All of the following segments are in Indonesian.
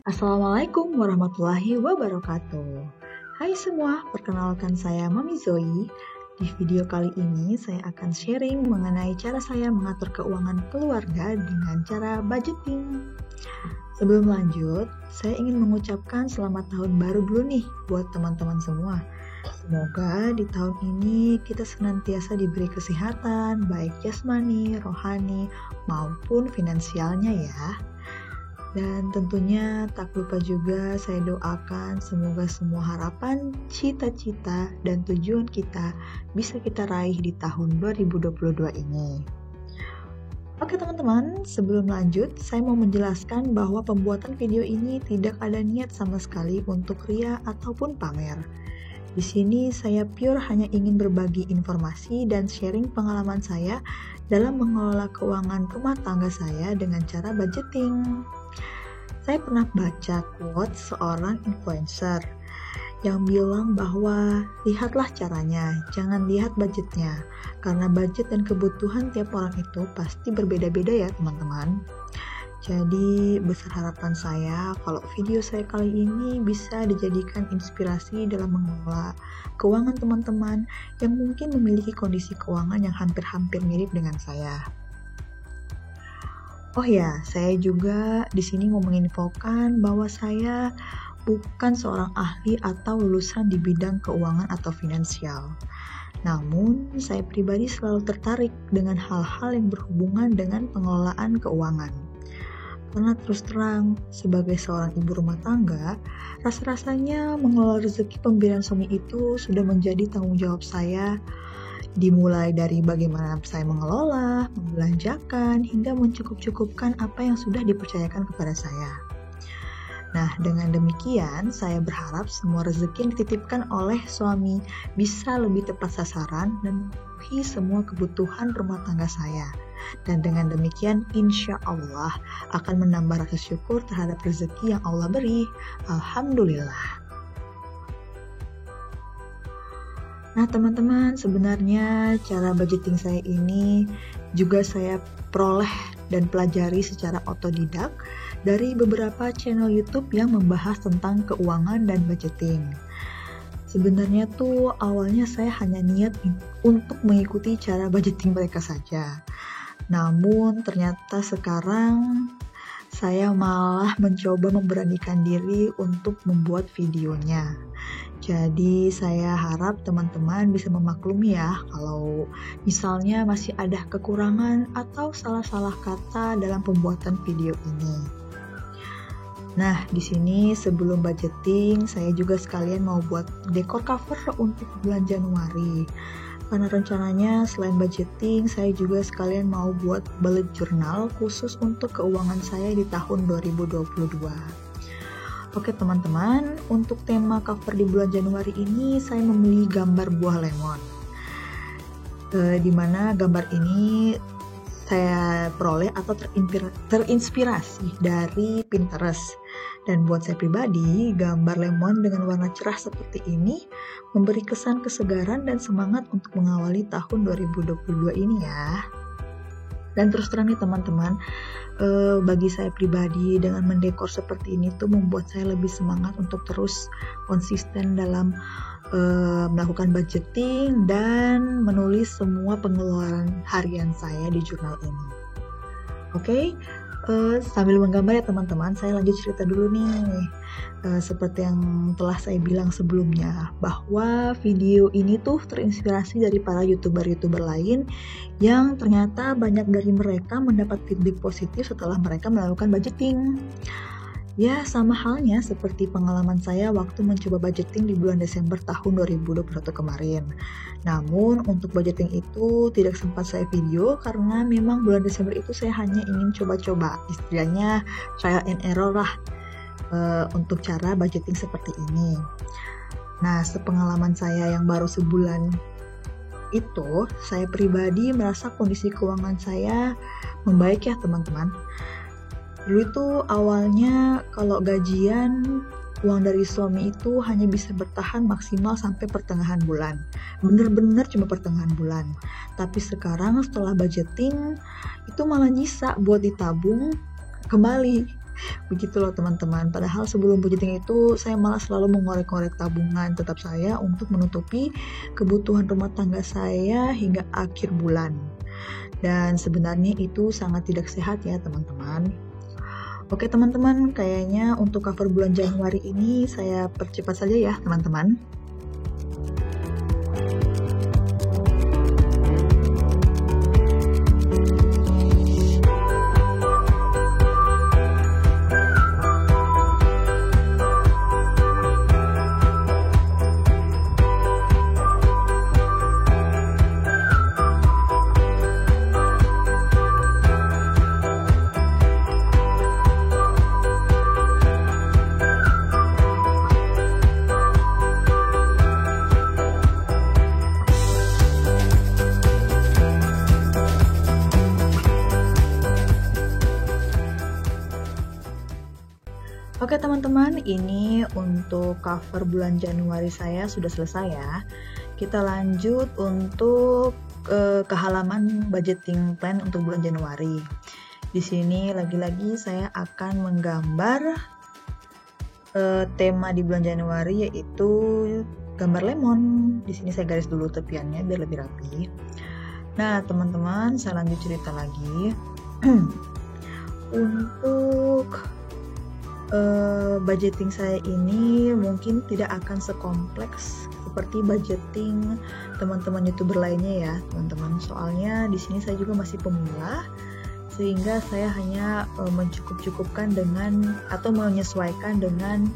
Assalamualaikum warahmatullahi wabarakatuh. Hai semua, perkenalkan saya Mami Zoe. Di video kali ini saya akan sharing mengenai cara saya mengatur keuangan keluarga dengan cara budgeting. Sebelum lanjut, saya ingin mengucapkan selamat tahun baru dulu nih buat teman-teman semua. Semoga di tahun ini kita senantiasa diberi kesehatan, baik jasmani, rohani, maupun finansialnya ya. Dan tentunya tak lupa juga saya doakan semoga semua harapan, cita-cita, dan tujuan kita bisa kita raih di tahun 2022 ini. Oke teman-teman, sebelum lanjut, saya mau menjelaskan bahwa pembuatan video ini tidak ada niat sama sekali untuk ria ataupun pamer. Di sini saya pure hanya ingin berbagi informasi dan sharing pengalaman saya dalam mengelola keuangan rumah tangga saya dengan cara budgeting. Saya pernah baca quote seorang influencer yang bilang bahwa lihatlah caranya, jangan lihat budgetnya, karena budget dan kebutuhan tiap orang itu pasti berbeda-beda ya teman-teman. Jadi besar harapan saya kalau video saya kali ini bisa dijadikan inspirasi dalam mengelola keuangan teman-teman yang mungkin memiliki kondisi keuangan yang hampir-hampir mirip dengan saya. Oh ya, saya juga di sini mau menginfokan bahwa saya bukan seorang ahli atau lulusan di bidang keuangan atau finansial. Namun, saya pribadi selalu tertarik dengan hal-hal yang berhubungan dengan pengelolaan keuangan. Karena terus terang, sebagai seorang ibu rumah tangga, rasa-rasanya mengelola rezeki pemberian suami itu sudah menjadi tanggung jawab saya. Dimulai dari bagaimana saya mengelola, membelanjakan, hingga mencukup-cukupkan apa yang sudah dipercayakan kepada saya. Nah, dengan demikian, saya berharap semua rezeki yang dititipkan oleh suami bisa lebih tepat sasaran dan memenuhi semua kebutuhan rumah tangga saya. Dan dengan demikian, insya Allah akan menambah rasa syukur terhadap rezeki yang Allah beri. Alhamdulillah. Nah teman-teman, sebenarnya cara budgeting saya ini juga saya peroleh dan pelajari secara otodidak dari beberapa channel YouTube yang membahas tentang keuangan dan budgeting. Sebenarnya tuh awalnya saya hanya niat untuk mengikuti cara budgeting mereka saja. Namun ternyata sekarang saya malah mencoba memberanikan diri untuk membuat videonya. Jadi saya harap teman-teman bisa memaklumi ya kalau misalnya masih ada kekurangan atau salah-salah kata dalam pembuatan video ini. Nah, di sini sebelum budgeting, saya juga sekalian mau buat dekor cover untuk bulan Januari. Karena rencananya selain budgeting, saya juga sekalian mau buat bullet journal khusus untuk keuangan saya di tahun 2022. Oke teman-teman, untuk tema cover di bulan Januari ini saya memilih gambar buah lemon. Dimana gambar ini saya peroleh atau terinspirasi dari Pinterest. Dan buat saya pribadi, gambar lemon dengan warna cerah seperti ini memberi kesan kesegaran dan semangat untuk mengawali tahun 2022 ini ya. Dan terus terang nih teman-teman, bagi saya pribadi dengan mendekor seperti ini tuh membuat saya lebih semangat untuk terus konsisten dalam melakukan budgeting dan menulis semua pengeluaran harian saya di jurnal ini. Oke, sambil menggambar ya teman-teman, saya lanjut cerita dulu nih. Seperti yang telah saya bilang sebelumnya, bahwa video ini tuh terinspirasi dari para youtuber-youtuber lain yang ternyata banyak dari mereka mendapat feedback positif setelah mereka melakukan budgeting. Ya, sama halnya seperti pengalaman saya waktu mencoba budgeting di bulan Desember tahun 2021 kemarin. Namun, untuk budgeting itu tidak sempat saya video karena memang bulan Desember itu saya hanya ingin coba-coba, istilahnya trial and error lah, untuk cara budgeting seperti ini. Nah, sepengalaman saya yang baru sebulan itu, saya pribadi merasa kondisi keuangan saya membaik ya teman-teman. Dulu itu awalnya kalau gajian, uang dari suami itu hanya bisa bertahan maksimal sampai pertengahan bulan. Bener-bener cuma pertengahan bulan. Tapi sekarang setelah budgeting, itu malah nyisa buat ditabung kembali Begitu loh teman-teman. Padahal sebelum budgeting itu saya malah selalu mengorek-ngorek tabungan tetap saya untuk menutupi kebutuhan rumah tangga saya hingga akhir bulan. Dan sebenarnya itu sangat tidak sehat ya teman-teman. Oke teman-teman, kayaknya untuk cover bulan Januari ini saya percepat saja ya teman-teman. Oke teman-teman, ini untuk cover bulan Januari saya sudah selesai ya. Kita lanjut untuk ke halaman budgeting plan untuk bulan Januari. Di sini lagi-lagi saya akan menggambar tema di bulan Januari, yaitu gambar lemon. Di sini saya garis dulu tepiannya biar lebih rapi. Nah teman-teman, saya lanjut cerita lagi. Untuk budgeting saya ini mungkin tidak akan sekompleks seperti budgeting teman-teman YouTuber lainnya ya, teman-teman. Soalnya di sini saya juga masih pemula, sehingga saya hanya mencukup-cukupkan dengan atau menyesuaikan dengan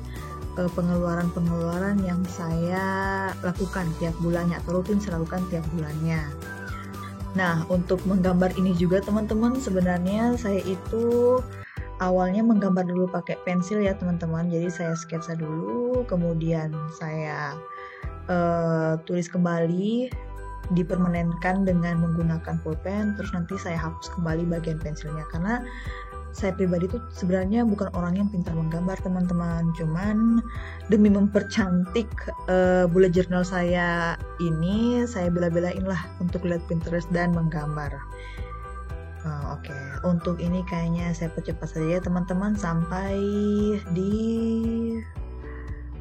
pengeluaran-pengeluaran yang saya lakukan tiap bulannya atau rutin saya lakukan tiap bulannya. Nah, untuk menggambar ini juga teman-teman, sebenarnya saya itu awalnya menggambar dulu pakai pensil ya teman-teman. Jadi saya sketsa dulu, kemudian saya tulis kembali, dipermanenkan dengan menggunakan pulpen, terus nanti saya hapus kembali bagian pensilnya. Karena saya pribadi tuh sebenarnya bukan orang yang pintar menggambar teman-teman, cuman demi mempercantik bullet journal saya ini, saya bela-belain lah untuk lihat Pinterest dan menggambar. Oke, untuk ini kayaknya saya percepat saja ya teman-teman sampai di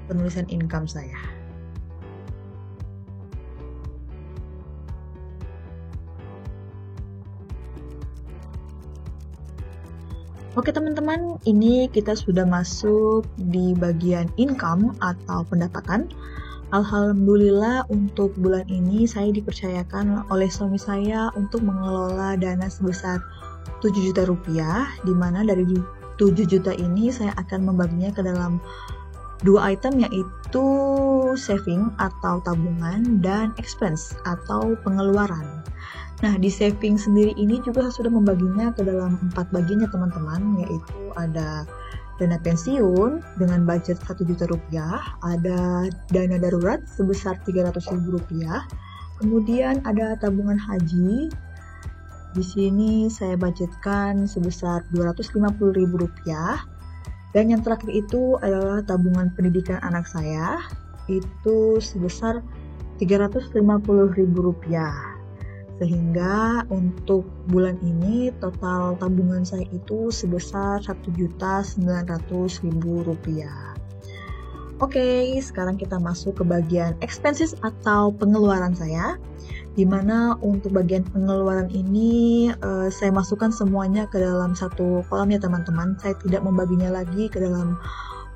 penulisan income saya. Oke teman-teman, ini kita sudah masuk di bagian income atau pendapatan. Alhamdulillah untuk bulan ini saya dipercayakan oleh suami saya untuk mengelola dana sebesar 7 juta rupiah, di mana dari 7 juta ini saya akan membaginya ke dalam 2 item, yaitu saving atau tabungan dan expense atau pengeluaran. Nah, di saving sendiri ini juga sudah membaginya ke dalam 4 bagian ya teman-teman, yaitu ada dana pensiun dengan budget 1 juta rupiah, ada dana darurat sebesar 300.000 rupiah, kemudian ada tabungan haji. Di sini saya budgetkan sebesar 250.000 rupiah, dan yang terakhir itu adalah tabungan pendidikan anak saya, itu sebesar 350.000 rupiah. Sehingga untuk bulan ini total tabungan saya itu sebesar 1.900.000 rupiah. Oke, sekarang kita masuk ke bagian expenses atau pengeluaran saya, dimana untuk bagian pengeluaran ini saya masukkan semuanya ke dalam satu kolom ya teman-teman. Saya tidak membaginya lagi ke dalam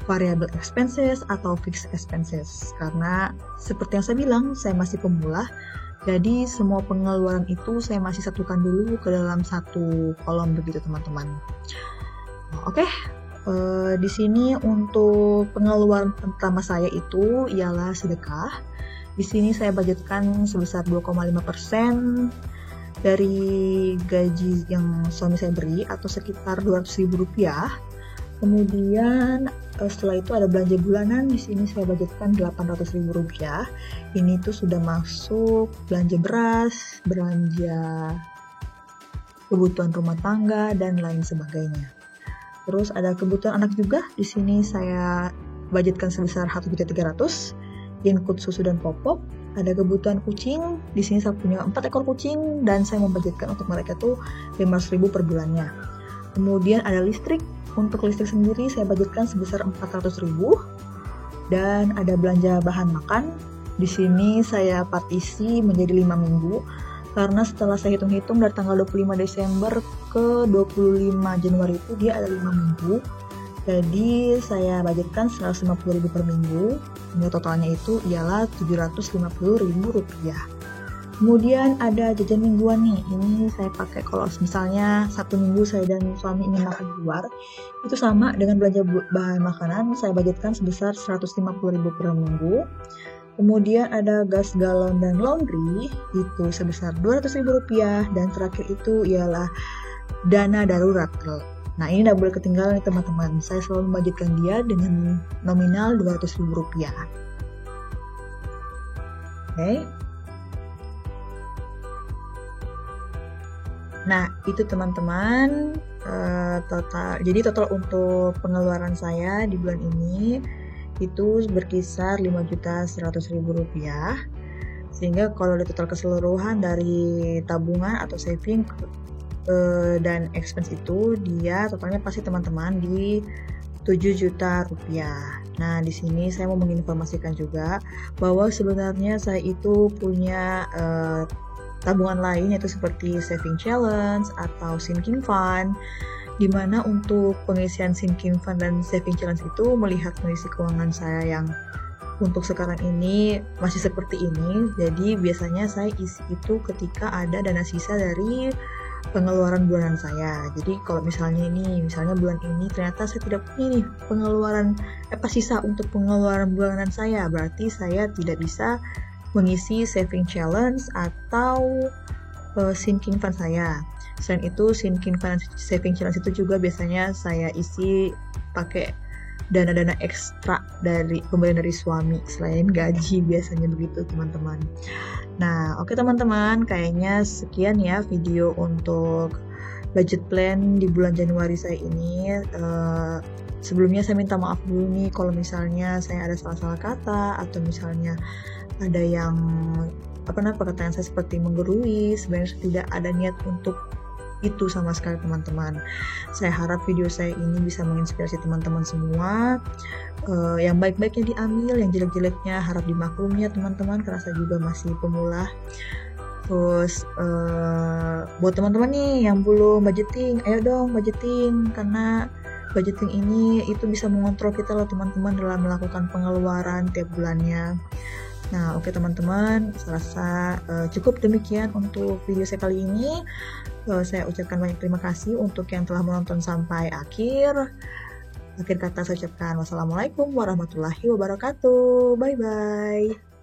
variable expenses atau fixed expenses, karena seperti yang saya bilang, saya masih pemula. Jadi semua pengeluaran itu saya masih satukan dulu ke dalam satu kolom begitu teman-teman. Oke, di sini untuk pengeluaran pertama saya itu ialah sedekah. Di sini saya budgetkan sebesar 2,5% dari gaji yang suami saya beri atau sekitar 200.000 rupiah. Kemudian setelah itu ada belanja bulanan, di sini saya budgetkan 800.000 rupiah. Ini tuh sudah masuk belanja beras, belanja kebutuhan rumah tangga dan lain sebagainya. Terus ada kebutuhan anak juga, di sini saya budgetkan sebesar 1.300.000, include susu dan popok. Ada kebutuhan kucing, di sini saya punya 4 ekor kucing dan saya membudgetkan untuk mereka tuh 500.000 per bulannya. Kemudian ada listrik, untuk listrik sendiri saya budgetkan sebesar 400.000 dan ada belanja bahan makan. Di sini saya partisi menjadi 5 minggu karena setelah saya hitung-hitung dari tanggal 25 Desember ke 25 Januari itu dia ada 5 minggu. Jadi saya budgetkan 150.000 per minggu, hingga totalnya itu ialah 750.000 rupiah. Kemudian ada jajan mingguan nih, ini saya pakai kalau misalnya Sabtu Minggu saya dan suami ingin makan di luar, itu sama dengan belanja bahan makanan, saya budgetkan sebesar 150.000 per minggu. Kemudian ada gas galon dan laundry, itu sebesar 200.000 rupiah, dan terakhir itu ialah dana darurat. Nah ini tidak boleh ketinggalan nih teman-teman, saya selalu membudgetkan dia dengan nominal 200.000 rupiah. Oke. Nah, itu teman-teman total. Jadi total untuk pengeluaran saya di bulan ini itu berkisar 5.100.000 rupiah. Sehingga kalau di total keseluruhan dari tabungan atau saving dan expense itu dia totalnya pasti teman-teman di 7 juta rupiah. Nah, di sini saya mau menginformasikan juga bahwa sebenarnya saya itu punya tabungan lain yaitu seperti saving challenge atau sinking fund, di mana untuk pengisian sinking fund dan saving challenge itu melihat kondisi keuangan saya yang untuk sekarang ini masih seperti ini. Jadi biasanya saya isi itu ketika ada dana sisa dari pengeluaran bulanan saya. Jadi kalau misalnya bulan ini ternyata saya tidak punya nih pengeluaran sisa untuk pengeluaran bulanan saya, berarti saya tidak bisa mengisi saving challenge atau sinking fund saya. Selain itu, sinking fund saving challenge itu juga biasanya saya isi pakai dana-dana ekstra dari pemberian dari suami selain gaji, biasanya begitu teman-teman. Nah, oke teman-teman, kayaknya sekian ya video untuk budget plan di bulan Januari saya ini. Sebelumnya saya minta maaf dulu nih kalau misalnya saya ada salah-salah kata atau misalnya ada yang perkataan saya seperti menggurui. Sebenarnya tidak ada niat untuk itu sama sekali teman-teman. Saya harap video saya ini bisa menginspirasi teman-teman semua. Yang baik-baiknya diambil, yang jelek-jeleknya harap dimaklumi ya teman-teman, karena saya juga masih pemula. Terus buat teman-teman nih yang belum budgeting, ayo dong budgeting, karena budgeting ini itu bisa mengontrol kita loh teman-teman dalam melakukan pengeluaran tiap bulannya. Nah, oke teman-teman, saya rasa cukup demikian untuk video saya kali ini. Saya ucapkan banyak terima kasih untuk yang telah menonton sampai akhir. Akhir kata saya ucapkan wassalamualaikum warahmatullahi wabarakatuh. Bye-bye.